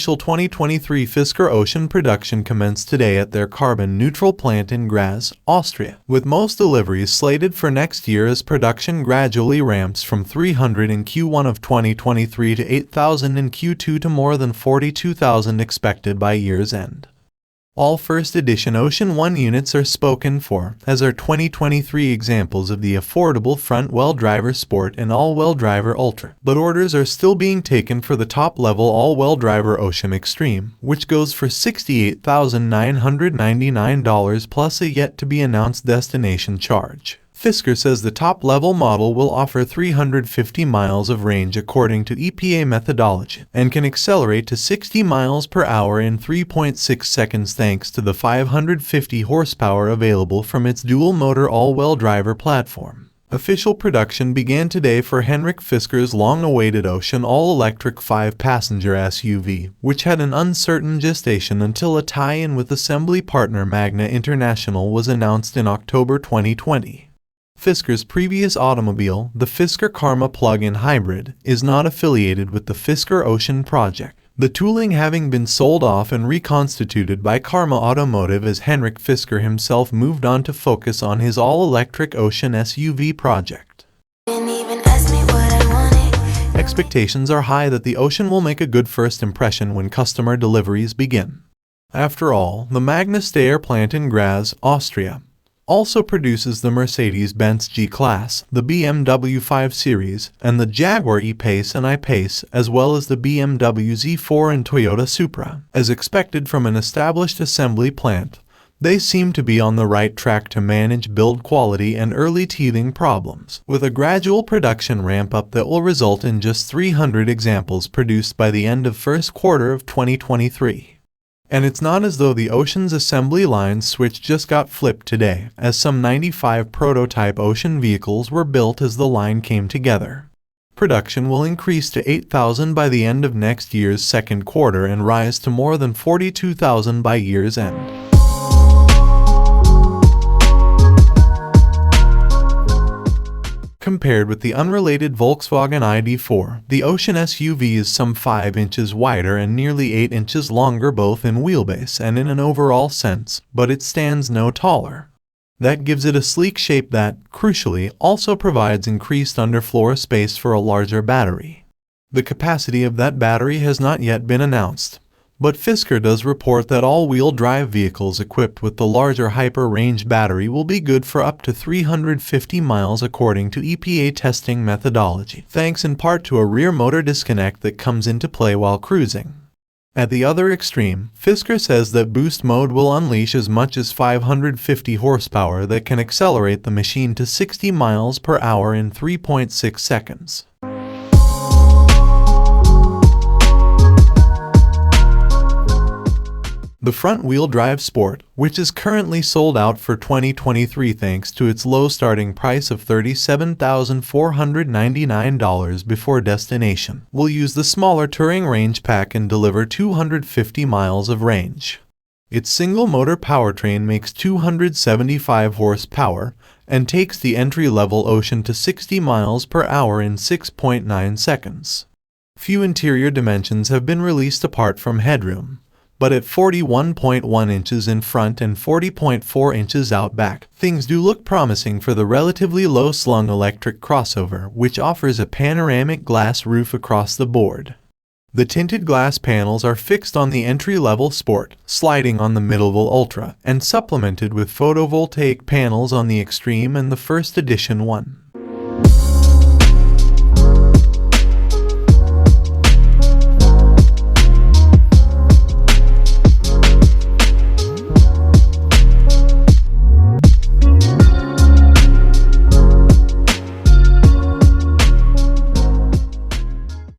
official 2023 Fisker Ocean production commenced today at their carbon-neutral plant in Graz, Austria, with most deliveries slated for next year as production gradually ramps from 300 in Q1 of 2023 to 8,000 in Q2 to more than 42,000 expected by year's end. All first edition Ocean One units are spoken for, as are 2023 examples of the affordable front-wheel driver Sport and all-wheel driver Ultra. But orders are still being taken for the top-level all-wheel driver Ocean Extreme, which goes for $68,999 plus a yet-to-be-announced destination charge. Fisker says the top-level model will offer 350 miles of range according to EPA methodology and can accelerate to 60 miles per hour in 3.6 seconds thanks to the 550 horsepower available from its dual-motor all-wheel driver platform. Official production began today for Henrik Fisker's long-awaited Ocean all-electric 5-passenger SUV, which had an uncertain gestation until a tie-in with assembly partner Magna International was announced in October 2020. Fisker's previous automobile, the Fisker Karma plug-in hybrid, is not affiliated with the Fisker Ocean project, the tooling having been sold off and reconstituted by Karma Automotive as Henrik Fisker himself moved on to focus on his all-electric Ocean SUV project. Expectations are high that the Ocean will make a good first impression when customer deliveries begin. After all, the Magna Steyr plant in Graz, Austria, also produces the Mercedes-Benz G-Class, the BMW 5 Series, and the Jaguar E-Pace and I-Pace, as well as the BMW Z4 and Toyota Supra. As expected from an established assembly plant, they seem to be on the right track to manage build quality and early teething problems, with a gradual production ramp-up that will result in just 300 examples produced by the end of first quarter of 2023. And it's not as though the Ocean's assembly line switch just got flipped today, as some 95 prototype Ocean vehicles were built as the line came together. Production will increase to 8,000 by the end of next year's second quarter and rise to more than 42,000 by year's end. Compared with the unrelated Volkswagen ID.4, the Ocean SUV is some 5 inches wider and nearly 8 inches longer both in wheelbase and in an overall sense, but it stands no taller. That gives it a sleek shape that, crucially, also provides increased underfloor space for a larger battery. The capacity of that battery has not yet been announced, but Fisker does report that all-wheel drive vehicles equipped with the larger hyper-range battery will be good for up to 350 miles according to EPA testing methodology, thanks in part to a rear motor disconnect that comes into play while cruising. At the other extreme, Fisker says that boost mode will unleash as much as 550 horsepower that can accelerate the machine to 60 miles per hour in 3.6 seconds. The front-wheel drive Sport, which is currently sold out for 2023 thanks to its low starting price of $37,499 before destination, will use the smaller Touring range pack and deliver 250 miles of range. Its single-motor powertrain makes 275 horsepower and takes the entry-level Ocean to 60 miles per hour in 6.9 seconds. Few interior dimensions have been released apart from headroom, but at 41.1 inches in front and 40.4 inches out back, things do look promising for the relatively low-slung electric crossover, which offers a panoramic glass roof across the board. The tinted glass panels are fixed on the entry-level Sport, sliding on the mid-level Ultra, and supplemented with photovoltaic panels on the Extreme and the first edition one.